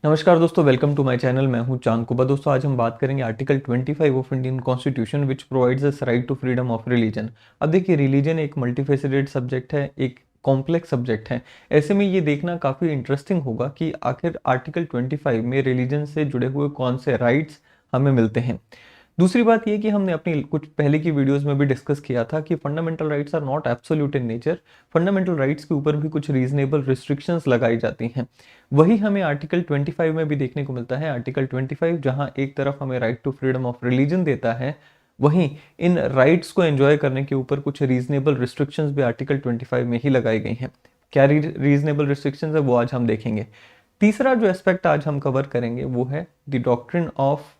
नमस्कार दोस्तों, welcome to my channel. मैं हूं चांद कुबा। दोस्तों, आज हम बात करेंगे article 25 of Indian constitution which provides us right to freedom of religion. अब देखिए, रिलीजन एक मल्टीफेसिटेड सब्जेक्ट है, एक कॉम्प्लेक्स सब्जेक्ट है। ऐसे में ये देखना काफ़ी इंटरेस्टिंग होगा कि आखिर आर्टिकल 25 में रिलीजन से जुड़े हुए कौन से राइट्स हमें मिलते हैं। दूसरी बात ये कि हमने अपनी कुछ पहले की वीडियोस में भी डिस्कस किया था कि fundamental rights are not absolute in nature. Fundamental rights के ऊपर भी कुछ रीजनेबल रिस्ट्रिक्शंस लगाई जाती हैं। वही हमें आर्टिकल 25 में भी देखने को मिलता है। आर्टिकल 25 जहां एक तरफ हमें right to freedom of religion देता है, वहीं इन राइट्स को एंजॉय करने के ऊपर कुछ रीजनेबल रिस्ट्रिक्शंस भी आर्टिकल 25 में ही लगाई गई हैं। क्या रीजनेबल रिस्ट्रिक्शंस है वो आज हम देखेंगे। तीसरा जो एस्पेक्ट आज हम कवर करेंगे वो है the doctrine of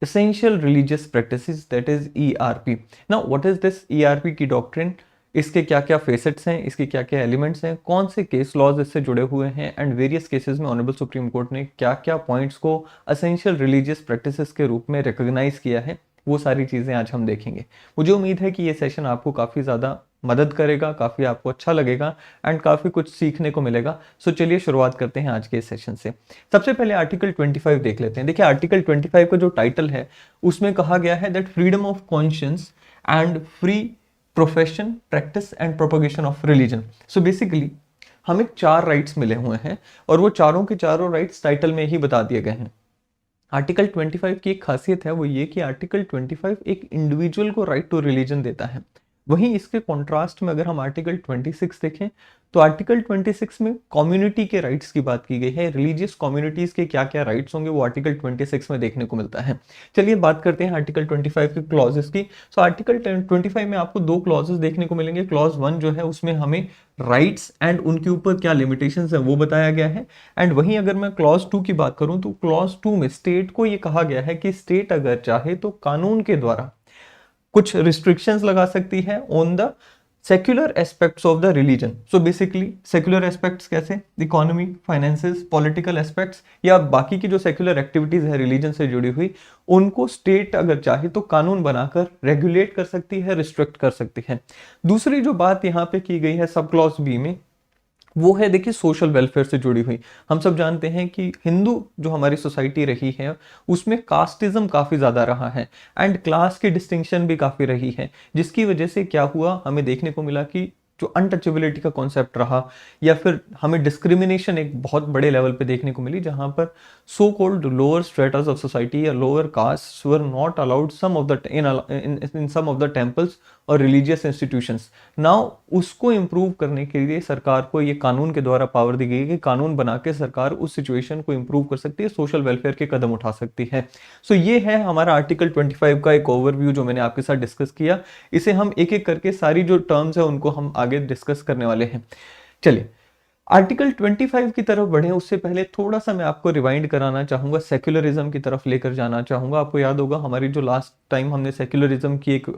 essential religious practices, that is ERP. Now what is this ERP की डॉक्ट्रिन? इसके क्या क्या फेसेट्स हैं, इसके क्या क्या एलिमेंट्स हैं, कौन से केस लॉज इससे जुड़े हुए हैं, एंड वेरियस केसेस में ऑनरेबल सुप्रीम कोर्ट ने क्या क्या पॉइंट्स को असेंशियल रिलीजियस प्रैक्टिसेस के रूप में रिकॉग्नाइज किया है, वो सारी चीज़ें आज हम देखेंगे। मुझे उम्मीद है कि ये सेशन आपको काफ़ी ज़्यादा मदद करेगा, काफ़ी आपको अच्छा लगेगा एंड काफ़ी कुछ सीखने को मिलेगा। सो चलिए शुरुआत करते हैं आज के इस सेशन से। सबसे पहले आर्टिकल 25 देख लेते हैं। देखिए, आर्टिकल 25 का जो टाइटल है उसमें कहा गया है that freedom of conscience and free profession, practice and propagation of religion. So basically हमें 4 राइट्स मिले हुए हैं और वो चारों के चारों राइट्स टाइटल में ही बता दिए गए हैं। आर्टिकल 25 की एक खासियत है वो ये कि आर्टिकल 25 एक इंडिविजुअल को राइट टू रिलीजन देता है। वहीं इसके कॉन्ट्रास्ट में अगर हम आर्टिकल 26 देखें तो आर्टिकल 26 में कम्युनिटी के राइट्स की बात की गई है। रिलीजियस कम्युनिटीज के क्या क्या राइट्स होंगे वो आर्टिकल 26 में देखने को मिलता है। चलिए बात करते हैं आर्टिकल 25 के क्लॉजेस की। सो आर्टिकल 25 में आपको 2 क्लॉजेस देखने को मिलेंगे। क्लॉज 1 जो है उसमें हमें राइट्स एंड उनके ऊपर क्या लिमिटेशंस है वो बताया गया है। एंड वहीं अगर मैं क्लॉज 2 की बात करूं तो क्लॉज 2 में स्टेट को ये कहा गया है कि स्टेट अगर चाहे तो कानून के द्वारा कुछ रिस्ट्रिक्शंस लगा सकती है on the secular aspects of the religion. So basically secular aspects कैसे? इकोनॉमी, फाइनेंसेस, पॉलिटिकल एस्पेक्ट्स या बाकी की जो सेक्युलर एक्टिविटीज है रिलीजन से जुड़ी हुई, उनको स्टेट अगर चाहे तो कानून बनाकर रेगुलेट कर सकती है, रिस्ट्रिक्ट कर सकती है। दूसरी जो बात यहाँ पे की गई है सब क्लॉज बी में, वो है देखिए सोशल वेलफेयर से जुड़ी हुई। हम सब जानते हैं कि हिंदू जो हमारी सोसाइटी रही है उसमें कास्टिज्म काफ़ी ज़्यादा रहा है एंड क्लास की डिस्टिंक्शन भी काफ़ी रही है, जिसकी वजह से क्या हुआ, हमें देखने को मिला कि जो अनटचेबिलिटी का कॉन्सेप्ट रहा या फिर हमें डिस्क्रिमिनेशन एक बहुत बड़े लेवल पे देखने को मिली, जहां पर so called lower stratas of society या lower caste were not allowed some of the in some of the temples और रिलीजियस इंस्टीट्यूशंस। नाउ उसको इम्प्रूव करने के लिए सरकार को ये कानून के द्वारा पावर दी गई है कि कानून बना के सरकार उस सिचुएशन को इम्प्रूव कर सकती है, सोशल वेलफेयर के कदम उठा सकती है। सो ये है हमारा आर्टिकल 25 का एक ओवरव्यू जो मैंने आपके साथ डिस्कस किया। इसे हम एक एक करके सारी जो टर्म्स है उनको हम आगे डिस्कस करने वाले हैं। चलिए आर्टिकल 25 की तरफ बढ़े उससे पहले थोड़ा सा मैं आपको रिवाइंड कराना चाहूंगा, सेक्युलरिज्म की तरफ लेकर जाना चाहूंगा। आपको याद होगा हमारी जो लास्ट टाइम हमने सेक्युलरिज्म की एक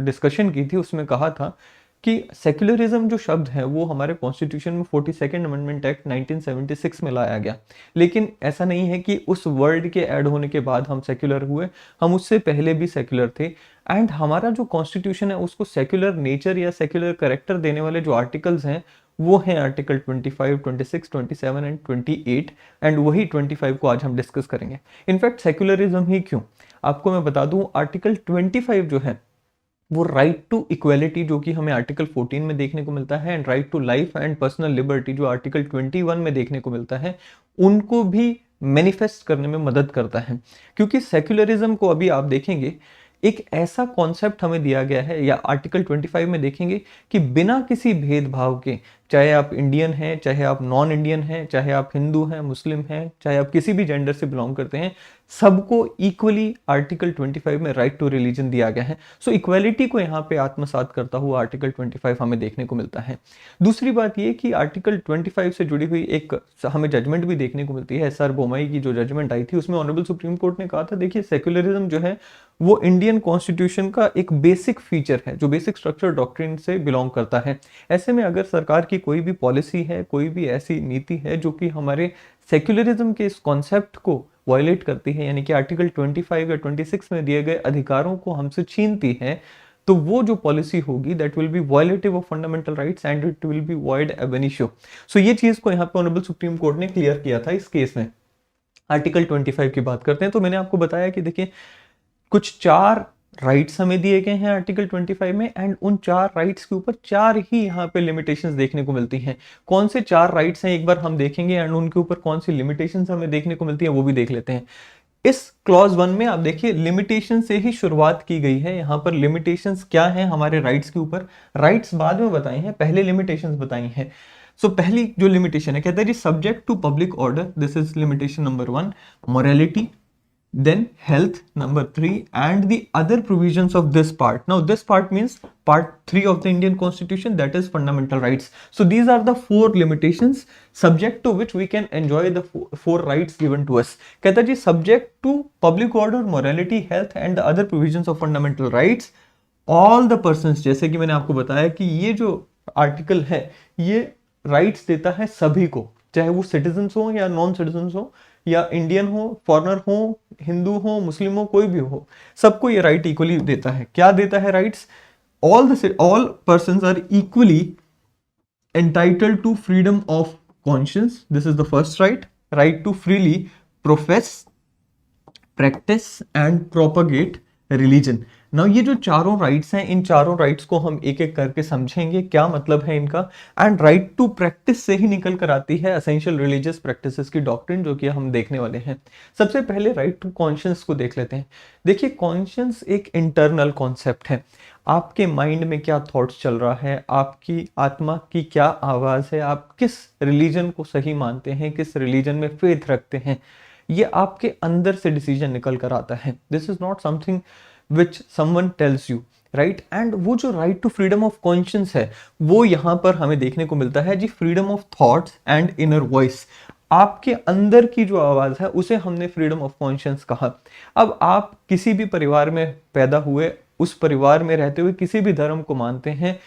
डिस्कशन की थी उसमें कहा था कि सेक्युलरिज्म जो शब्द है वो हमारे कॉन्स्टिट्यूशन में 42nd अमेंडमेंट एक्ट 1976 में लाया गया। लेकिन ऐसा नहीं है कि उस वर्ड के ऐड होने के बाद हम सेक्युलर हुए, हम उससे पहले भी सेक्युलर थे। एंड हमारा जो कॉन्स्टिट्यूशन है उसको सेक्युलर नेचर या सेक्युलर करेक्टर देने वाले जो आर्टिकल्स हैं वो हैं आर्टिकल 25, 26, 27 एंड 28। एंड वही 25 को आज हम डिस्कस करेंगे। इनफैक्ट सेक्युलरिज्म ही क्यों, आपको मैं बता दूं, आर्टिकल 25 जो है वो राइट टू इक्वेलिटी जो कि हमें आर्टिकल 14 में देखने को मिलता है and right to life and personal liberty जो आर्टिकल 21 में देखने को मिलता है, उनको भी मैनिफेस्ट करने में मदद करता है। क्योंकि सेक्युलरिज्म को अभी आप देखेंगे एक ऐसा कॉन्सेप्ट हमें दिया गया है, या आर्टिकल 25 में देखेंगे कि बिना किसी भेदभाव के, चाहे आप इंडियन हैं, चाहे आप नॉन इंडियन हैं, चाहे आप हिंदू हैं, मुस्लिम हैं, चाहे आप किसी भी जेंडर से बिलोंग करते हैं, सबको इक्वली आर्टिकल 25 में राइट टू रिलीजन दिया गया है। सो इक्वालिटी को यहाँ पे आत्मसात करता हुआ आर्टिकल 25 हमें देखने को मिलता है। दूसरी बात ये कि आर्टिकल 25 से जुड़ी हुई एक हमें जजमेंट भी देखने को मिलती है। SR बोमई की जो जजमेंट आई थी उसमें ऑनरेबल सुप्रीम कोर्ट ने कहा था देखिए सेक्युलरिज्म जो है वो इंडियन कॉन्स्टिट्यूशन का एक बेसिक फीचर है जो बेसिक स्ट्रक्चर डॉक्ट्रिन से बिलोंग करता है। ऐसे में अगर सरकार की कोई भी पॉलिसी है, कोई भी ऐसी नीति है जो कि हमारे सेक्युलरिज्म के इस कॉन्सेप्ट को वायलेट करती है, यानी कि आर्टिकल 25 या 26 में दिए गए अधिकारों को हमसे छीनती है, तो वो जो पॉलिसी होगी that will be violative of fundamental rights and it will be void ab any issue. So ये चीज को यहाँ पे ऑनरेबल सुप्रीम कोर्ट ने क्लियर किया था इस केस में। आर्टिकल 25 की बात करते हैं तो मैंने आपको बताया कि देखिए कुछ 4 राइट्स हमें दिए गए हैं आर्टिकल 25 में, एंड उन 4 राइट्स के ऊपर 4 ही यहाँ पे लिमिटेशंस देखने को मिलती हैं। कौन से 4 राइट्स हैं एक बार हम देखेंगे, एंड उनके ऊपर कौन सी लिमिटेशंस हमें देखने को मिलती है वो भी देख लेते हैं। इस क्लॉज 1 में आप देखिए लिमिटेशन से ही शुरुआत की गई है। यहाँ पर लिमिटेशंस क्या हैं हमारे राइट्स के ऊपर, राइट्स बाद में बताए हैं, पहले लिमिटेशंस बताई हैं। सो पहली जो लिमिटेशन है, कहता है जी subject to public order, this is limitation number 1, morality, then health number 3, and the other provisions of this part. Now this part means part 3 of the Indian Constitution, that is fundamental rights. So these are the 4 limitations subject to which we can enjoy the 4 rights given to us. कहता है जी subject to public order, morality, health and the other provisions of fundamental rights, all the persons, जैसे कि मैंने आपको बताया कि ये जो आर्टिकल है ये राइट्स देता है सभी को, चाहे वो सिटीजन्स हो या नॉन सिटीजन्स हो, या इंडियन हो, फॉरेनर हो, हिंदू हो, मुस्लिम हो, कोई भी हो, सबको ये राइट इक्वली देता है। क्या देता है rights? All persons are equally entitled to freedom of conscience, this is the first right, right to freely profess, practice and propagate religion. Now ये जो चारों राइट्स हैं, इन चारों राइट्स को हम एक एक करके समझेंगे क्या मतलब है इनका। एंड राइट टू प्रैक्टिस से ही निकल कर आती है एसेंशियल रिलीजियस प्रैक्टिसेस की डॉक्ट्रिन, जो कि हम देखने वाले हैं। सबसे पहले राइट टू कॉन्शियंस को देख लेते हैं। देखिए कॉन्शियंस एक इंटरनल कॉन्सेप्ट है, आपके माइंड में क्या थॉट्स चल रहा है, आपकी आत्मा की क्या आवाज है, आप किस रिलीजन को सही मानते हैं, किस रिलीजन में फेथ रखते हैं, ये आपके अंदर से डिसीजन निकल कर आता है। This is not something which someone tells you, right. And वो जो right to freedom of conscience है वो यहाँ पर हमें देखने को मिलता है जी freedom of thoughts and inner voice. आपके अंदर की जो आवाज है उसे हमने फ्रीडम ऑफ कॉन्शियंस कहा। अब आप किसी भी परिवार में पैदा हुए, उस परिवार में रहते हुए किसी भी धर्म को मानते हैं,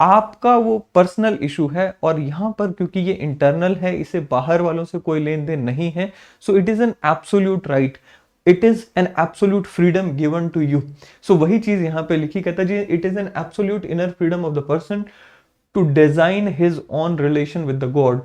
आपका वो पर्सनल इशू है, और यहां पर क्योंकि ये इंटरनल है, इसे बाहर वालों से कोई लेन देन नहीं है, so it is an absolute right, it is an absolute freedom given to you. So वही चीज यहां पे लिखी, कहता है जी it is an absolute inner freedom of the person to design his own relation with the God.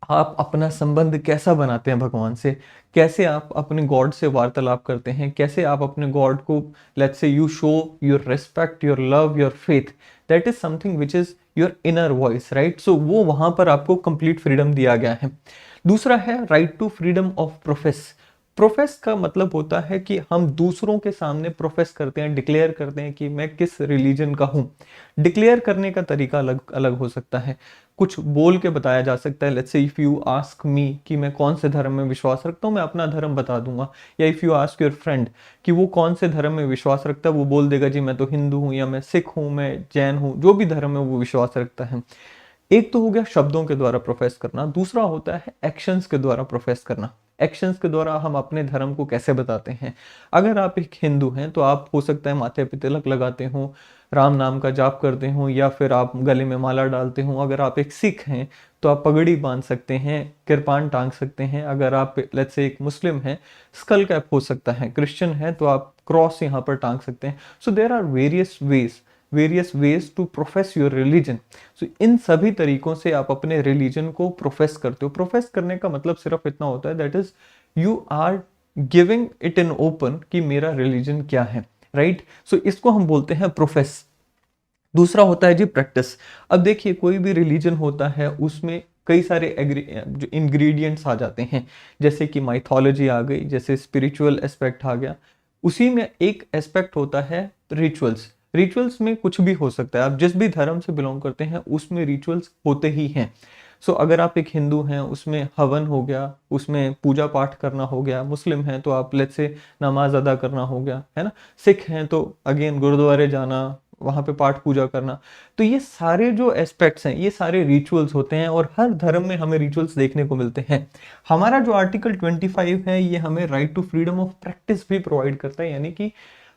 आप अपना संबंध कैसा बनाते हैं भगवान से, कैसे आप अपने गॉड से वार्तालाप करते हैं, कैसे आप अपने गॉड को, let's say you show your respect, your love, your faith, that is something which is your inner voice, right. So वो वहां पर आपको कंप्लीट फ्रीडम दिया गया है। दूसरा है right to freedom of profess. Profess का मतलब होता है कि हम दूसरों के सामने प्रोफेस करते हैं, डिक्लेयर करते हैं कि मैं किस रिलीजन का हूं। डिक्लेयर करने का तरीका अलग अलग हो सकता है, कुछ बोल के बताया जा सकता है, let's say if you ask me कि मैं कौन से धर्म में विश्वास रखता हूं, मैं अपना धर्म बता दूंगा। या if you ask your friend कि वो कौन से धर्म में विश्वास रखता है, वो बोल देगा जी मैं तो हिंदू हूं, या मैं सिख हूं, मैं जैन हूं, जो भी धर्म में वो विश्वास रखता है। एक तो हो गया शब्दों के द्वारा प्रोफेस करना, दूसरा होता है एक्शंस के द्वारा प्रोफेस करना। एक्शंस के द्वारा हम अपने धर्म को कैसे बताते हैं। अगर आप एक हिंदू हैं तो आप हो सकता है माथे पे तिलक लगाते हो, राम नाम का जाप करते हो, या फिर आप गले में माला डालते हो। अगर आप एक सिख हैं तो आप पगड़ी बांध सकते हैं, किरपान टांग सकते हैं। अगर आप लेट्स से एक मुस्लिम हैं, स्कल कैप हो सकता है। क्रिश्चियन है तो आप क्रॉस यहाँ पर टांग सकते हैं। So there are various ways to profess your religion. So इन सभी तरीकों से आप अपने रिलीजन को प्रोफेस करते हो। प्रोफेस करने का मतलब सिर्फ इतना होता है, that is you are giving it in open कि मेरा रिलीजन क्या है, राइट। सो इसको हम बोलते हैं प्रोफेस। दूसरा होता है जी प्रैक्टिस। अब देखिए कोई भी रिलीजन होता है उसमें कई सारे जो इंग्रेडिएंट्स आ जाते हैं, जैसे कि माइथोलॉजी आ गई, जैसे स्पिरिचुअल एस्पेक्ट आ गया। उसी में एक एस्पेक्ट होता है रिचुअल्स। रिचुअल्स में कुछ भी हो सकता है, आप जिस भी धर्म से बिलोंग करते हैं उसमें रिचुअल्स होते ही हैं। सो अगर आप एक हिंदू हैं उसमें हवन हो गया, उसमें पूजा पाठ करना हो गया। मुस्लिम हैं तो आप लेट्स से नमाज अदा करना हो गया, है ना। सिख हैं तो अगेन गुरुद्वारे जाना, वहां पे पाठ पूजा करना। तो ये सारे जो एस्पेक्ट्स हैं ये सारे रिचुअल्स होते हैं, और हर धर्म में हमें रिचुअल्स देखने को मिलते हैं। हमारा जो आर्टिकल 25 है ये हमें right to freedom of practice भी प्रोवाइड करता है, यानी कि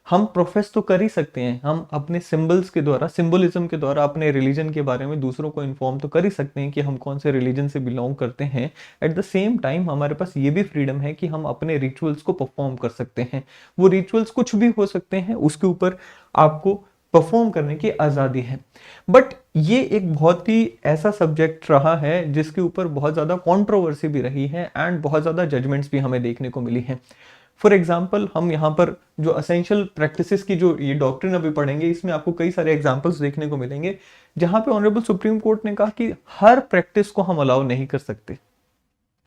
हम प्रोफेस तो कर ही सकते हैं, हम अपने सिंबल्स के द्वारा, सिंबलिज्म के द्वारा अपने रिलीजन के बारे में दूसरों को इन्फॉर्म तो कर ही सकते हैं कि हम कौन से रिलीजन से बिलोंग करते हैं। एट द सेम टाइम हमारे पास ये भी फ्रीडम है कि हम अपने रिचुअल्स को परफॉर्म कर सकते हैं। वो रिचुअल्स कुछ भी हो सकते हैं, उसके ऊपर आपको परफॉर्म करने की आज़ादी है। बट ये एक बहुत ही ऐसा सब्जेक्ट रहा है जिसके ऊपर बहुत ज़्यादा कंट्रोवर्सी भी रही है एंड बहुत ज़्यादा जजमेंट्स भी हमें देखने को मिली हैं। फॉर एग्जाम्पल हम यहाँ पर जो असेंशियल प्रैक्टिसेस की जो ये डॉक्ट्रिन अभी पढ़ेंगे, इसमें आपको कई सारे एग्जाम्पल्स देखने को मिलेंगे जहाँ पे ऑनरेबल सुप्रीम कोर्ट ने कहा कि हर प्रैक्टिस को हम अलाउ नहीं कर सकते,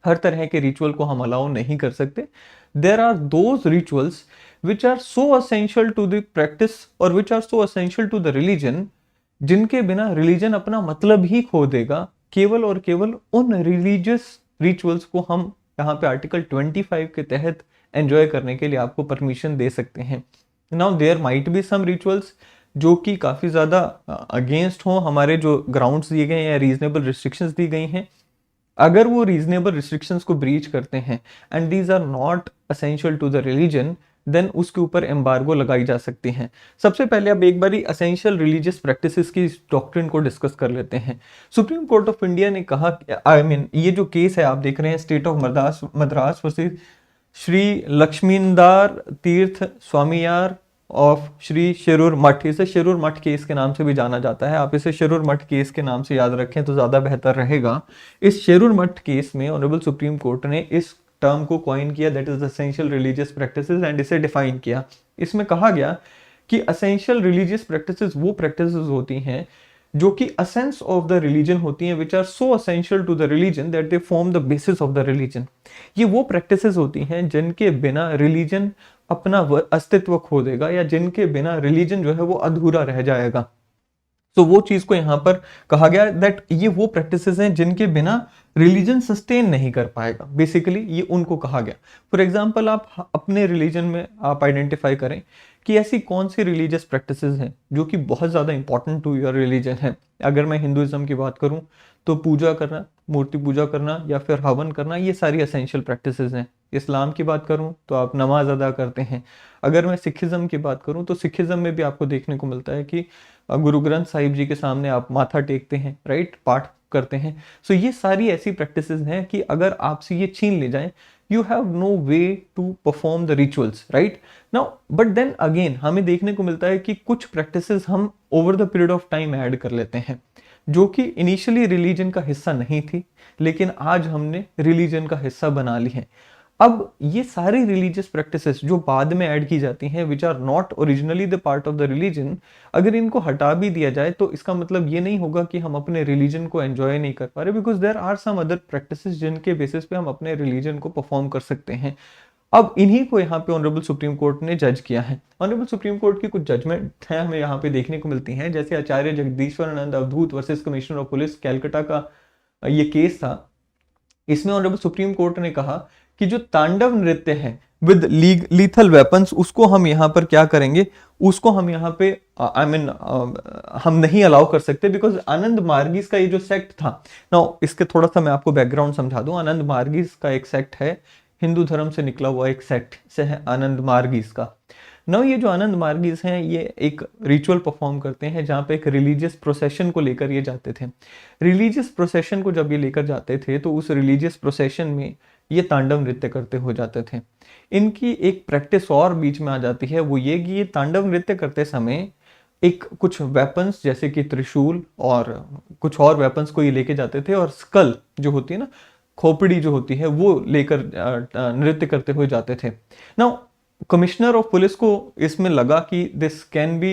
हर तरह के रिचुअल को हम अलाउ नहीं कर सकते। There are those rituals which are so essential to the practice और which are so essential to the religion, जिनके बिना रिलीजन अपना मतलब ही खो देगा। केवल और केवल उन रिलीजियस रिचुअल्स को हम यहाँ पे आर्टिकल 25 के तहत एंजॉय करने के लिए आपको परमिशन दे सकते हैं। Now there might be some rituals जो कि काफ़ी ज़्यादा अगेंस्ट हो हमारे जो ग्राउंड्स दिए गए हैं या रीजनेबल रिस्ट्रिक्शंस दी गई हैं। अगर वो रीजनेबल रिस्ट्रिक्शंस को ब्रीच करते हैं and these are not essential to the religion, then उसके ऊपर एम्बार्गो लगाई जा सकती है। सबसे पहले अब एक बारी असेंशियल रिलीजियस प्रैक्टिसेस की डॉक्ट्रिन को डिस्कस कर लेते हैं। सुप्रीम कोर्ट ऑफ इंडिया ने कहा, ये जो केस है आप देख रहे हैं, State of Madras versus Shri Lakshmindra Thirtha Swamiar of Shri Shirur मठ, इसे शिरूर मठ केस के नाम से भी जाना जाता है। आप इसे शिरूर मठ केस के नाम से याद रखें तो ज़्यादा बेहतर रहेगा। इस शिरूर मठ केस में ऑनरेबल सुप्रीम कोर्ट ने इस टर्म को कॉइन किया, that is essential religious practices, and इसे डिफाइन किया। इसमें कहा गया कि असेंशियल रिलीजियस प्रैक्टिसेस वो प्रैक्टिसेस होती हैं जो कि असेंस ऑफ द रिलीजन होती हैं, which are so essential to the religion that they form the basis of the religion. ये वो प्रैक्टिसेस होती हैं जिनके बिना रिलीजन अपना अस्तित्व खो देगा या जिनके बिना रिलीजन जो है वो अधूरा रह जाएगा। तो वो चीज को यहाँ पर कहा गया दैट ये वो प्रैक्टिसेस हैं जिनके बिना रिलीजन सस्टेन नहीं कर पाएगा। बेसिकली ये उनको कहा गया। फॉर एग्जाम्पल आप अपने रिलीजन में आप आइडेंटिफाई करें कि ऐसी कौन सी रिलीजियस प्रैक्टिसेस हैं जो कि बहुत ज़्यादा इंपॉर्टेंट टू योर रिलीजन है। अगर मैं हिंदुइज्म की बात करूं तो पूजा करना, मूर्ति पूजा करना या फिर हवन करना, ये सारी असेंशियल प्रैक्टिसेस हैं। इस्लाम की बात करूं तो आप नमाज अदा करते हैं। अगर मैं सिखिज्म की बात करूं तो सिखिज्म में भी आपको देखने को मिलता है कि गुरु ग्रंथ साहिब जी के सामने आप माथा टेकते हैं, राइट, पाठ करते हैं। सो ये सारी ऐसी प्रैक्टिसेस हैं कि अगर आपसे ये छीन ले जाएं, you have no way to perform the rituals, right? Now, but then again हमें देखने को मिलता है कि कुछ practices हम over the period of time add कर लेते हैं जो कि इनिशियली रिलीजन का हिस्सा नहीं थी, लेकिन आज हमने रिलीजन का हिस्सा बना ली है। अब ये सारी रिलीजियस प्रैक्टिसेस जो बाद में ऐड की जाती हैं, which are not originally the part of the religion, अगर इनको हटा भी दिया जाए तो इसका मतलब ये नहीं होगा कि हम अपने रिलीजन को एंजॉय नहीं कर पा रहे, because there are some other practices जिनके बेसिस पे हम अपने रिलीजन को परफॉर्म कर सकते हैं। अब इन्हीं को यहाँ पे ऑनरेबल सुप्रीम कोर्ट ने जज किया है। ऑनरेबल सुप्रीम कोर्ट की कुछ जजमेंट हैं हमें यहाँ पे देखने को मिलती हैं, जैसे Acharya Jagadishwarananda Avadhuta versus commissioner of police Calcutta का ये केस था। इसमें ऑनरेबल सुप्रीम कोर्ट ने कहा कि जो तांडव नृत्य है विद लीथल वेपन्स, उसको हम यहाँ पर क्या करेंगे, उसको हम यहाँ पे हम नहीं अलाउ कर सकते, बिकॉज आनंद मार्गीस का ये जो सेक्ट था ना, इसके थोड़ा सा मैं आपको बैकग्राउंड समझा दूं। आनंद मार्गीस का एक सेक्ट है, हिंदू धर्म से निकला हुआ एक सेक्ट से है आनंद मार्गीस का। ना ये जो आनंद मार्गीस हैं ये एक रिचुअल परफॉर्म करते हैं जहाँ पे एक रिलीजियस प्रोसेशन को लेकर ये जाते थे। रिलीजियस प्रोसेशन को जब ये लेकर जाते थे तो उस रिलीजियस प्रोसेशन में ये तांडव नृत्य करते हो जाते थे। इनकी एक प्रैक्टिस और बीच में आ जाती है, वो ये कि ये तांडव नृत्य करते समय एक कुछ वेपन्स जैसे कि त्रिशूल और कुछ और वेपन्स को ये लेके जाते थे, और स्कल जो होती है ना, खोपड़ी जो होती है, वो लेकर नृत्य करते हुए जाते थे। नाउ कमिश्नर ऑफ पुलिस को इसमें लगा कि this can be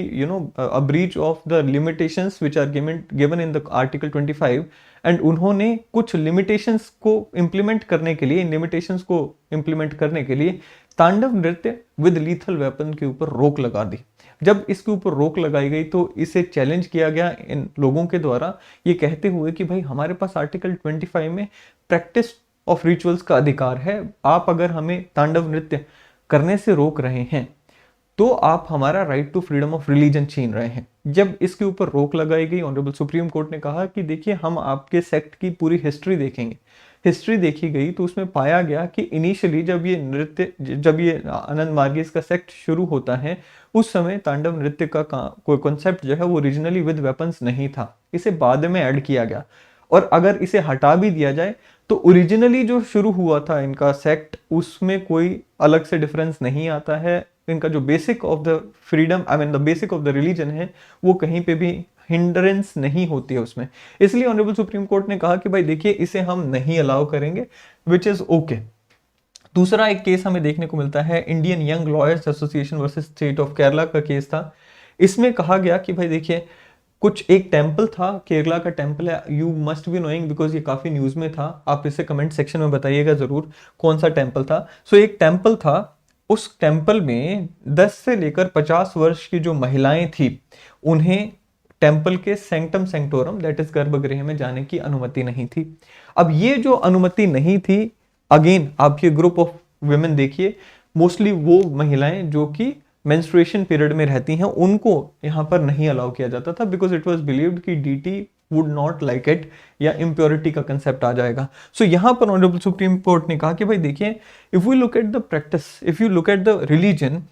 a breach of the limitations which are given in the article 25, and उन्होंने कुछ लिमिटेशंस को इम्प्लीमेंट करने के लिए, इन लिमिटेशंस को इम्प्लीमेंट करने के लिए तांडव नृत्य विद लीथल वेपन के ऊपर रोक लगा दी। जब इसके ऊपर रोक लगाई गई तो इसे चैलेंज किया गया इन लोगों के द्वारा, ये कहते हुए कि भाई हमारे पास आर्टिकल 25 में प्रैक्टिस ऑफ रिचुअल्स का अधिकार है, आप अगर हमें तांडव नृत्य करने से रोक रहे हैं तो आप हमारा right to freedom of religion छीन रहे हैं। जब इसके ऊपर रोक लगाई गई, ऑनरेबल सुप्रीम कोर्ट ने कहा कि देखिए हम आपके सेक्ट की पूरी हिस्ट्री देखेंगे। हिस्ट्री देखी गई तो उसमें पाया गया कि इनिशियली जब ये आनंद मार्गीस का सेक्ट शुरू होता है, उस समय तांडव नृत्य का कोई कॉन्सेप्ट जो है वो ओरिजिनली विद वेपन्स नहीं था, इसे बाद में ऐड किया गया। और अगर इसे हटा भी दिया जाए तो ओरिजिनली जो शुरू हुआ था इनका सेक्ट, उसमें कोई अलग से डिफरेंस नहीं आता है इनका जो basic of the freedom, I mean the basic of the religion है, वो कहीं पे भी हिंड्रेंस नहीं होती है उसमें। इसलिए ऑनरेबल सुप्रीम कोर्ट ने कहा कि भाई देखिए इसे हम नहीं अलाउ करेंगे, विच इज ओके। दूसरा एक केस हमें देखने को मिलता है Indian young lawyers association versus state of Kerala का केस था। इसमें कहा गया कि भाई देखिए कुछ एक टेम्पल था, केरला का टेम्पल है, you must be knowing because ये काफी न्यूज में था, आप इसे कमेंट सेक्शन में बताइएगा जरूर कौन सा टेम्पल था। सो एक टेम्पल था, उस टेम्पल में 10 से लेकर 50 वर्ष की जो महिलाएं थी उन्हें टेम्पल के सेंक्टम सेंक्टोरम दैट इज गर्भगृह में जाने की अनुमति नहीं थी। अब ये जो अनुमति नहीं थी, अगेन आप ये ग्रुप ऑफ वुमेन देखिए, मोस्टली वो महिलाएं जो कि मेंस्ट्रुएशन पीरियड में रहती हैं, उनको यहाँ पर नहीं अलाउ किया जाता था बिकॉज इट वाज बिलीव्ड कि deity would not like it, या इम्प्योरिटी का कंसेप्ट आ जाएगा। सो यहाँ पर ऑनरेबल सुप्रीम कोर्ट ने कहा कि भाई देखिए if we look at the practice, if you look at the religion,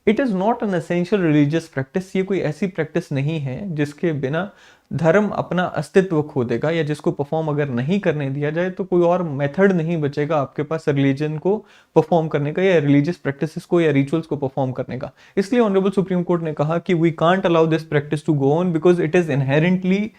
it is not an essential religious practice. ये कोई ऐसी प्रैक्टिस नहीं है जिसके बिना धर्म अपना अस्तित्व खो देगा, या जिसको परफॉर्म अगर नहीं करने दिया जाए तो कोई और मेथड नहीं बचेगा आपके पास रिलीजन को परफॉर्म करने का, या रिलीजियस प्रैक्टिसेस को या रिचुअल्स को परफॉर्म करने का। इसलिए ऑनरेबल सुप्रीम कोर्ट ने कहा कि we can't allow this practice to go on because it is inherently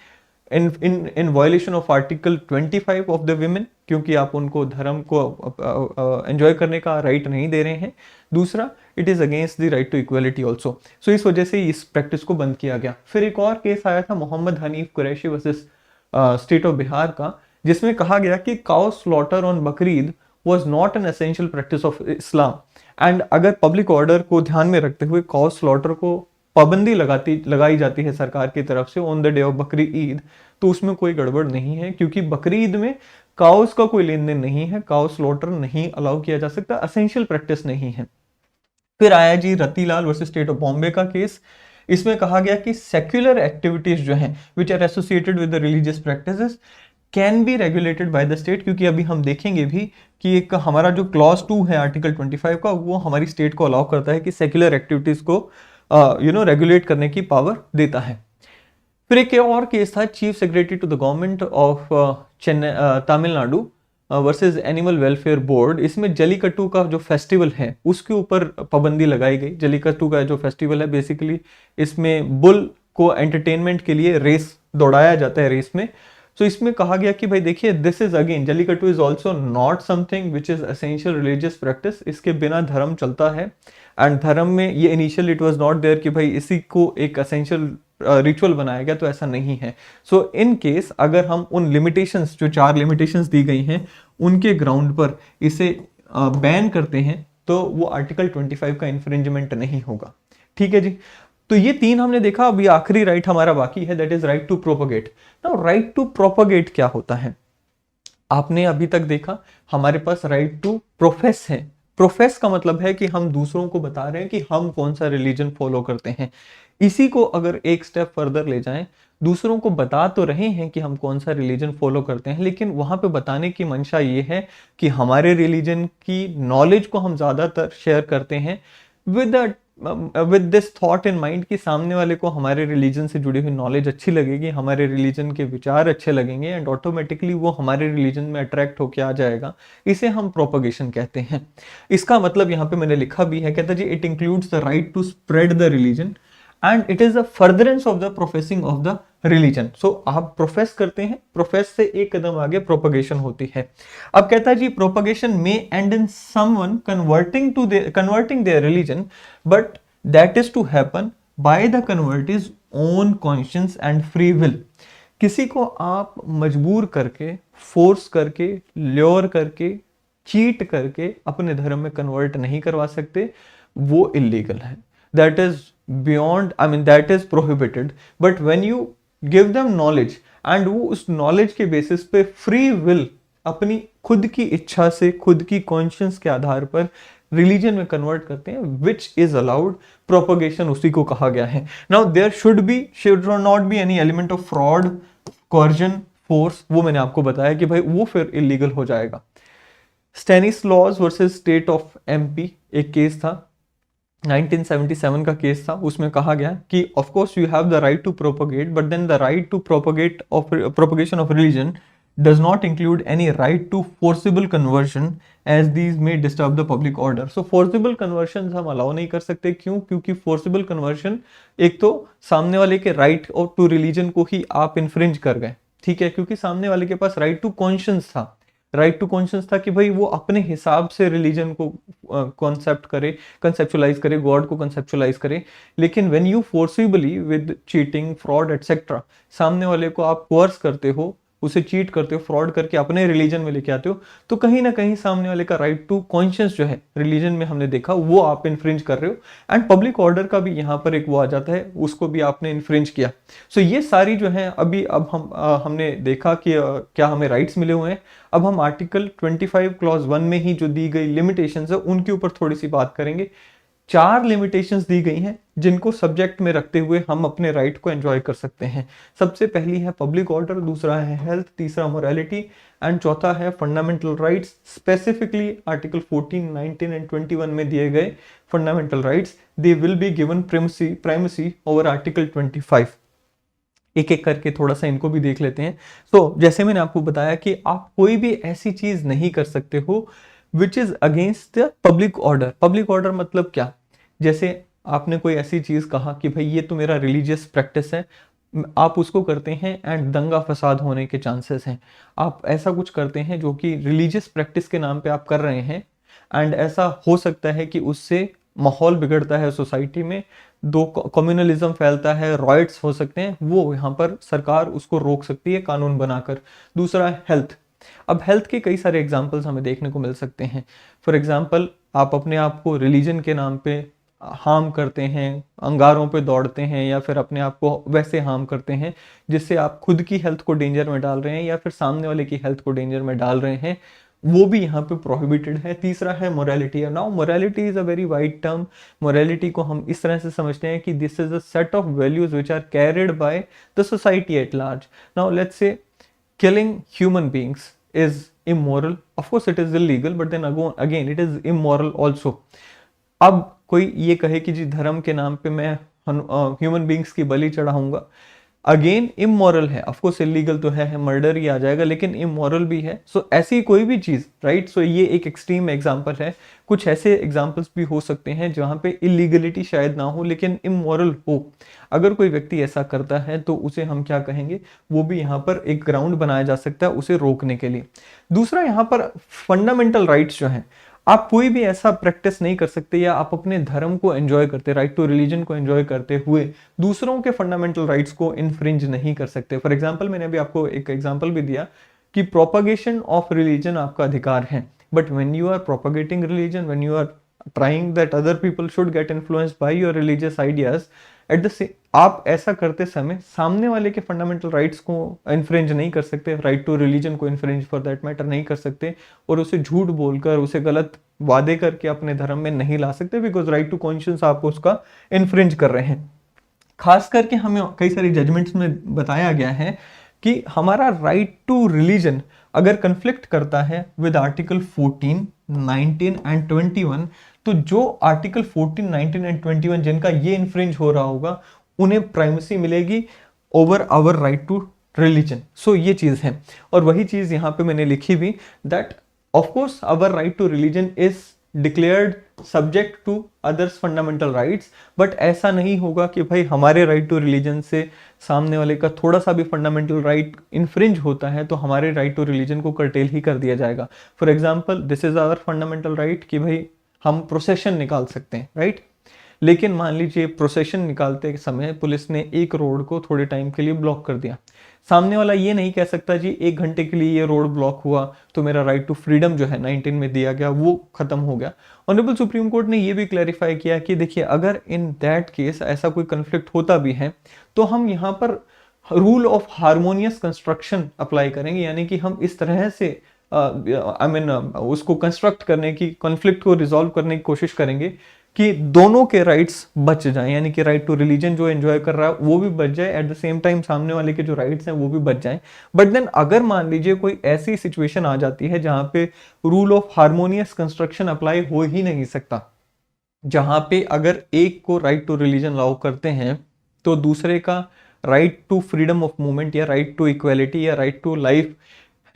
in violation of article 25 of the women, क्योंकि आप उनको धर्म को एंजॉय करने का राइट नहीं दे रहे हैं। दूसरा, it is against the right to equality also. So इस वजह से इस प्रैक्टिस को बंद किया गया। फिर एक और केस आया था Mohammed Hanif Qureshi versus state of Bihar का, जिसमें कहा गया कि cow slaughter on Bakrid was not an essential practice of Islam, and अगर पब्लिक ऑर्डर को ध्यान में रखते हुए काउ स्लॉटर को पाबंदी लगाई जाती है सरकार की तरफ से ऑन द डे ऑफ बकरी ईद, तो उसमें कोई गड़बड़ नहीं है, क्योंकि बकरी ईद में काउस का कोई लेन देन नहीं है, काउ स्लॉटर नहीं अलाउ किया जा सकता, एसेंशियल प्रैक्टिस नहीं है। फिर आया जी Ratilal versus state of Bombay का केस। इसमें कहा गया कि सेक्युलर एक्टिविटीज जो हैं which are associated with the religious practices can be regulated by the state, क्योंकि अभी हम देखेंगे भी कि एक हमारा जो क्लॉज 2 है आर्टिकल 25 का, वो हमारी स्टेट को अलाउ करता है कि सेक्युलर एक्टिविटीज को रेगुलेट करने की पावर देता है। फिर एक और केस था chief secretary to the government of Tamil Nadu versus animal welfare board. इसमें जलीकट्टू का जो फेस्टिवल है उसके ऊपर पाबंदी लगाई गई। जलीकट्टू का जो फेस्टिवल है बेसिकली इसमें बुल को एंटरटेनमेंट के लिए रेस दौड़ाया जाता है रेस में। तो इसमें कहा गया कि भाई देखिए this is again Jallikattu is also not something which is essential religious practice. इसके बिना धर्म चलता है, एंड धर्म में ये initial it was not there कि भाई इसी को एक एसेंशियल रिचुअल बनाया गया, तो ऐसा नहीं है। सो इन केस अगर हम उन लिमिटेशंस, जो 4 लिमिटेशंस दी गई हैं, उनके ग्राउंड पर इसे बैन करते हैं तो वो आर्टिकल 25 का इन्फ्रिंजमेंट नहीं होगा। ठीक है जी, तो ये 3 हमने देखा। अभी आखिरी राइट हमारा बाकी है, that is right to propagate. Now right to propagate क्या होता है? आपने अभी तक देखा हमारे पास राइट टू प्रोफेस है। प्रोफेस का मतलब है कि हम दूसरों को बता रहे हैं कि हम कौन सा रिलीजन फॉलो करते हैं। इसी को अगर एक स्टेप फर्दर ले जाएं, दूसरों को बता तो रहे हैं कि हम कौन सा रिलीजन फॉलो करते हैं, लेकिन वहां पे बताने की मंशा ये है कि हमारे रिलीजन की नॉलेज को हम ज्यादातर शेयर करते हैं with this thought in mind कि सामने वाले को हमारे रिलीजन से जुड़ी हुई नॉलेज अच्छी लगेगी, हमारे रिलीजन के विचार अच्छे लगेंगे, एंड ऑटोमेटिकली वो हमारे रिलीजन में अट्रैक्ट होके आ जाएगा। इसे हम प्रोपगेशन कहते हैं। इसका मतलब यहाँ पे मैंने लिखा भी है, कहता जी it includes the right to spread the religion and it is the furtherance of the professing of the religion. So आप प्रोफेस करते हैं, प्रोफेस से एक कदम आगे प्रोपगेशन होती है। अब कहता है जी प्रोपगेशन में and in someone converting their religion, but that is to happen by the convertee's own conscience and free will. किसी को आप मजबूर करके, फोर्स करके, ल्योर करके, चीट करके अपने धर्म में कन्वर्ट नहीं करवा सकते, वो इलीगल है। That is beyond, I mean that is prohibited, but when you give them knowledge and वो उस knowledge के basis पे free will अपनी खुद की इच्छा से, खुद की conscience के आधार पर religion में convert करते हैं, which is allowed, propagation उसी को कहा गया है। Now there should not be any element of fraud, coercion, force, वो मैंने आपको बताया कि भाई वो फिर illegal हो जाएगा। Stanislaus versus State of MP एक केस था, 1977 का केस था। उसमें कहा गया कि of course you have the right to propagate, but then the right to propagation of religion does not include any right to forcible conversion as these may disturb the public order. So forcible conversions हम allow नहीं कर सकते, क्यों? क्योंकि forcible conversion एक तो सामने वाले के right और to religion को ही आप infringe कर गए, ठीक है, क्योंकि सामने वाले के पास right to conscience था, राइट टू कॉन्शियस था कि भाई वो अपने हिसाब से रिलीजन को कॉन्सेप्ट करे, कंसेप्चुलाइज करे, गॉड को कंसेप्चुलाइज करे। लेकिन when you forcibly with cheating, fraud etcetera सामने वाले को आप कोर्स करते हो, उसे चीट करते हो, फ्रॉड करके अपने रिलीजन में लेके आते हो, तो कहीं ना कहीं सामने वाले का राइट टू कॉन्शियस जो है रिलीजन में हमने देखा वो आप इन्फ्रिंज कर रहे हो। एंड पब्लिक ऑर्डर का भी यहाँ पर एक वो आ जाता है, उसको भी आपने इन्फ्रिंज किया। सो ये सारी जो है अभी अब हमने देखा कि क्या हमें राइट्स मिले हुए हैं। अब हम आर्टिकल 25 क्लॉज 1 में ही जो दी गई लिमिटेशंस है उनके ऊपर थोड़ी सी बात करेंगे। 4 लिमिटेशंस दी गई हैं जिनको सब्जेक्ट में रखते हुए हम अपने राइट को एंजॉय कर सकते हैं। सबसे पहली है पब्लिक ऑर्डर, दूसरा है हेल्थ, तीसरा मोरालिटी एंड चौथा है fundamental rights. Specifically article 14, 19 and 21 में दिए गए fundamental rights, they will be given primacy over article 25। एक एक करके थोड़ा सा इनको भी देख लेते हैं। तो जैसे मैंने आपको बताया कि आप कोई भी ऐसी चीज नहीं कर सकते हो which is against the public order. Public order मतलब क्या? जैसे आपने कोई ऐसी चीज कहा कि भाई ये तो मेरा रिलीजियस प्रैक्टिस है, आप उसको करते हैं एंड दंगा फसाद होने के चांसेस हैं। आप ऐसा कुछ करते हैं जो कि रिलीजियस प्रैक्टिस के नाम पे आप कर रहे हैं एंड ऐसा हो सकता है कि उससे माहौल बिगड़ता है सोसाइटी में, दो कम्युनलिज्म फैलता है, रॉयट्स हो सकते हैं, वो यहाँ पर सरकार उसको रोक सकती है कानून बनाकर। दूसरा है हेल्थ। अब हेल्थ के कई सारे एग्जाम्पल्स हमें देखने को मिल सकते हैं। फॉर एग्जाम्पल, आप अपने आप को रिलीजन के नाम पे हार्म करते हैं, अंगारों पे दौड़ते हैं, या फिर अपने आप को वैसे हार्म करते हैं जिससे आप खुद की हेल्थ को डेंजर में डाल रहे हैं या फिर सामने वाले की हेल्थ को डेंजर में डाल रहे हैं, वो भी यहाँ पे प्रोहिबिटेड है। तीसरा है morality. Now morality is a very wide term. Morality को हम इस तरह से समझते हैं कि this is a set of values which are carried by the society at large. Now let's say killing human beings is immoral. Of course it is illegal, but then again it is immoral also. अब कोई ये कहे कि जी धर्म के नाम पे मैं ह्यूमन बींग्स की बलि चढ़ाऊंगा, अगेन इमोरल है। ऑफ कोर्स इलीगल तो है, मर्डर ही आ जाएगा, लेकिन इमोरल भी है। सो ऐसी कोई भी चीज, राइट। सो ये एक एक्सट्रीम एग्जांपल है। कुछ ऐसे एग्जांपल्स भी हो सकते हैं जहां पे इलीगलिटी शायद ना हो लेकिन इमोरल हो। अगर कोई व्यक्ति ऐसा करता है तो उसे हम क्या कहेंगे, वो भी यहाँ पर एक ग्राउंड बनाया जा सकता है उसे रोकने के लिए। दूसरा यहाँ पर फंडामेंटल राइट्स जो हैं, आप कोई भी ऐसा प्रैक्टिस नहीं कर सकते या आप अपने धर्म को एंजॉय करते, राइट टू रिलीजन को एंजॉय करते हुए दूसरों के फंडामेंटल राइट्स को इन्फ्रिंज नहीं कर सकते। फॉर एग्जांपल, मैंने अभी आपको एक एग्जांपल भी दिया कि प्रोपगेशन ऑफ रिलीजन आपका अधिकार है, but when you are propagating religion, when you are trying that other people should get influenced by your religious ideas, at the same आप ऐसा करते समय सामने वाले के फंडामेंटल राइट्स को इन्फ्रिंज नहीं कर सकते, राइट टू रिलीजन को इन्फ्रिंज फॉर दैट मैटर नहीं कर सकते, और उसे झूठ बोलकर, उसे गलत वादे करके अपने धर्म में नहीं ला सकते, बिकॉज राइट टू कॉन्शियस आप उसका इन्फ्रिंज कर रहे हैं। खास करके हमें कई सारी जजमेंट्स में बताया गया है कि हमारा राइट टू रिलीजन अगर कंफ्लिक्ट करता है विद आर्टिकल 14, 19 एंड 21, तो जो आर्टिकल 14, 19 एंड 21 जिनका ये इन्फ्रिंज हो रहा होगा उन्हें प्राइमेसी मिलेगी over our right to religion. So ये चीज है, और वही चीज यहाँ पे मैंने लिखी भी, that of course our right to religion is declared subject to others fundamental rights, but ऐसा नहीं होगा कि भाई हमारे राइट टू रिलीजन से सामने वाले का थोड़ा सा भी फंडामेंटल राइट इन्फ्रिंज होता है तो हमारे राइट टू रिलीजन को कर्टेल ही कर दिया जाएगा। For example, this is our fundamental right कि भाई हम प्रोसेशन निकाल सकते हैं, राइट। लेकिन मान लीजिए प्रोसेशन निकालते समय पुलिस ने एक रोड को थोड़े टाइम के लिए ब्लॉक कर दिया, सामने वाला ये नहीं कह सकता जी 1 घंटे के लिए ये रोड ब्लॉक हुआ तो मेरा राइट टू फ्रीडम जो है 19 में दिया गया वो खत्म हो गया। ऑनरेबल सुप्रीम कोर्ट ने ये भी क्लैरिफाई किया कि देखिए अगर इन दैट केस ऐसा कोई कंफ्लिक्ट होता भी है तो हम यहाँ पर rule of harmonious construction apply करेंगे, यानी कि हम इस तरह से उसको कंस्ट्रक्ट करने की, कॉन्फ्लिक्ट को रिजॉल्व करने की कोशिश करेंगे कि दोनों के राइट्स बच जाएं, यानी कि राइट टू रिलीजन जो एंजॉय कर रहा है वो भी बच जाए, एट द सेम टाइम सामने वाले के जो राइट्स हैं वो भी बच जाएं। बट देन अगर मान लीजिए कोई ऐसी सिचुएशन आ जाती है जहां पे rule of harmonious construction apply हो ही नहीं सकता, जहां पे अगर एक को राइट टू रिलीजन अलाउ करते हैं तो दूसरे का right to freedom of movement या राइट टू इक्वालिटी या राइट टू लाइफ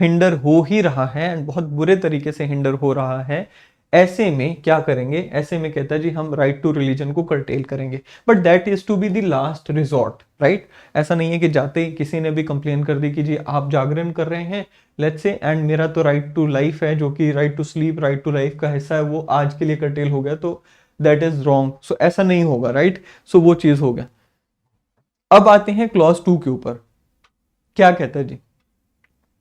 हिंडर हो ही रहा है एंड बहुत बुरे तरीके से हिंडर हो रहा है, ऐसे में क्या करेंगे, ऐसे में कहता है जी हम राइट टू रिलीजन को कर्टेल करेंगे, but that is to be the last resort, right. ऐसा नहीं है कि जाते ही किसी ने भी कंप्लेन कर दी कि जी आप जागरण कर रहे हैं लेट्स से, एंड मेरा तो राइट टू लाइफ है जो कि right to sleep, right to life का हिस्सा है, वो आज के लिए कर्टेल हो गया तो दैट इज रॉन्ग। सो ऐसा नहीं होगा, राइट। सो वो चीज हो गया। अब आते हैं क्लॉज 2 के ऊपर, क्या कहता है जी।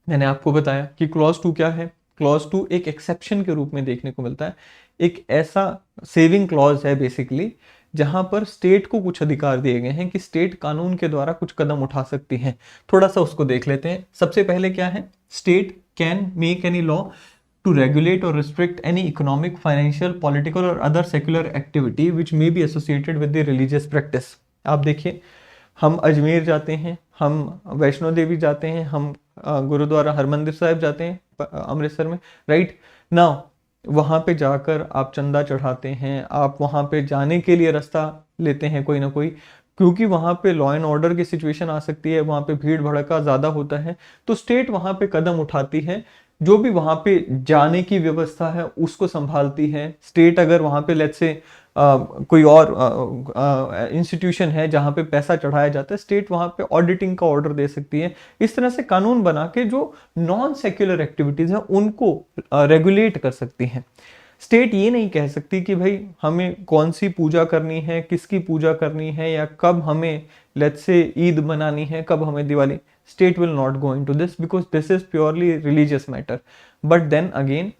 मैंने आपको बताया कि क्लॉज 2 क्या है। क्लॉज 2 एक एक्सेप्शन के रूप में देखने को मिलता है, एक ऐसा सेविंग क्लॉज है बेसिकली जहां पर स्टेट को कुछ अधिकार दिए गए हैं कि स्टेट कानून के द्वारा कुछ कदम उठा सकती है। थोड़ा सा उसको देख लेते हैं। सबसे पहले क्या है, state can make any law to regulate or restrict any economic, financial, political or other secular activity which may be associated with the religious practice। आप देखिए, हम अजमेर जाते हैं, हम वैष्णो देवी जाते हैं, हम गुरुद्वारा हरमंदिर साहिब जाते हैं अमृतसर में, राइट नाउ। वहाँ पे जाकर आप चंदा चढ़ाते हैं, आप वहाँ पे जाने के लिए रास्ता लेते हैं कोई ना कोई, क्योंकि वहाँ पे लॉ एंड ऑर्डर की सिचुएशन आ सकती है, वहाँ पे भीड़ भड़का ज़्यादा होता है, तो स्टेट वहाँ पे कदम उठाती है, जो भी वहाँ पे जाने की व्यवस्था है उसको संभालती है। स्टेट अगर वहाँ पे लेट्स से कोई और इंस्टीट्यूशन है जहाँ पे पैसा चढ़ाया जाता है, स्टेट वहाँ पे ऑडिटिंग का ऑर्डर दे सकती है। इस तरह से कानून बना के जो नॉन सेक्युलर एक्टिविटीज़ हैं उनको रेगुलेट कर सकती हैं। स्टेट ये नहीं कह सकती कि भाई हमें कौन सी पूजा करनी है, किसकी पूजा करनी है, या कब हमें लेट्स से ईद मनानी है, कब हमें Diwali. State will not go into this because this is purely religious matter. But then again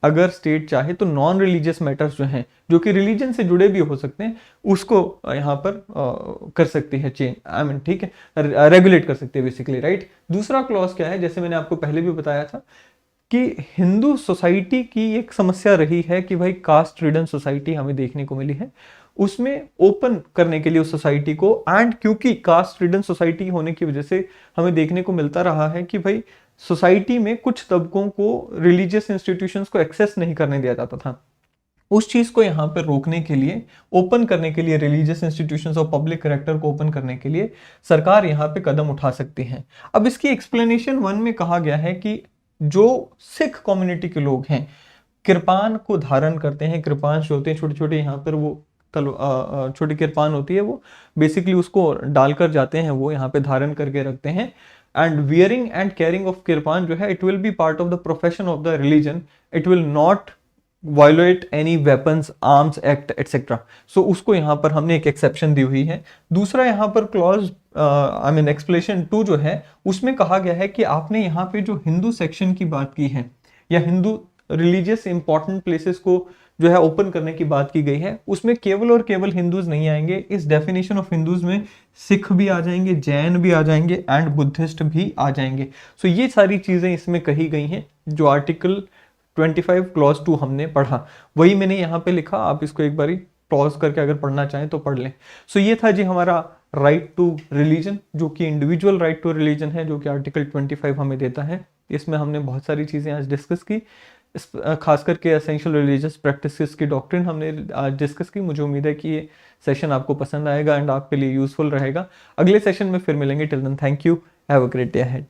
अगर स्टेट चाहे तो नॉन रिलीजियस मैटर्स जो हैं, जो कि रिलीजन से जुड़े भी हो सकते हैं, उसको यहाँ पर कर सकती है चेंज, आई मीन ठीक है, रेगुलेट कर सकती है बेसिकली, राइट। दूसरा क्लॉज क्या है, जैसे मैंने आपको पहले भी बताया था कि हिंदू सोसाइटी की एक समस्या रही है कि भाई कास्ट रिडन सोसाइटी हमें देखने को मिली है, उसमें ओपन करने के लिए उस सोसाइटी को, एंड क्योंकि कास्ट रिडन सोसाइटी होने की वजह से हमें देखने को मिलता रहा है कि भाई सोसाइटी में कुछ तबकों को रिलीजियस इंस्टीट्यूशंस को एक्सेस नहीं करने दिया जाता था। उस चीज को यहाँ पर रोकने के लिए, ओपन करने के लिए, रिलीजियस इंस्टीट्यूशंस और पब्लिक करेक्टर को ओपन करने के लिए सरकार यहाँ पे कदम उठा सकती है। अब इसकी एक्सप्लेनेशन 1 में कहा गया है कि जो सिख कम्युनिटी के लोग हैं, कृपान को धारण करते हैं, कृपान जो होते हैं छोटे छोटे, यहाँ पर वो छोटी कृपान होती है, वो बेसिकली उसको डालकर जाते हैं, वो यहाँ पे धारण करके रखते हैं। And wearing and carrying of kirpan जो है, it will be part of the profession of the religion, it will not violate any weapons, arms act etcetera. So उसको यहाँ पर हमने एक एक्सेप्शन दी हुई है। दूसरा यहाँ पर क्लॉज आई मीन एक्सप्लेनेशन 2 जो है, उसमें कहा गया है कि आपने यहाँ पे जो हिंदू सेक्शन की बात की है, या हिंदू रिलीजियस इंपॉर्टेंट प्लेसेस को जो है ओपन करने की बात की गई है, उसमें केवल और केवल हिंदूज नहीं आएंगे। इस डेफिनेशन ऑफ हिंदूज में सिख भी आ जाएंगे, जैन भी आ जाएंगे एंड बुद्धिस्ट भी आ जाएंगे। सो ये सारी चीजें इसमें कही गई हैं जो आर्टिकल 25 क्लॉज 2 हमने पढ़ा, वही मैंने यहाँ पे लिखा। आप इसको एक बारी पॉज करके अगर पढ़ना चाहें तो पढ़ लें। सो ये था जी हमारा राइट टू रिलीजन, जो कि इंडिविजुअल राइट टू रिलीजन है, जो कि आर्टिकल 25 हमें देता है। इसमें हमने बहुत सारी चीज़ें आज डिस्कस की, खास करके एसेंशियल रिलीजियस प्रैक्टिसेस की डॉक्ट्रिन हमने आज डिस्कस की। मुझे उम्मीद है कि ये सेशन आपको पसंद आएगा एंड आपके लिए यूजफुल रहेगा। अगले सेशन में फिर मिलेंगे। Till then thank you, have a great day ahead.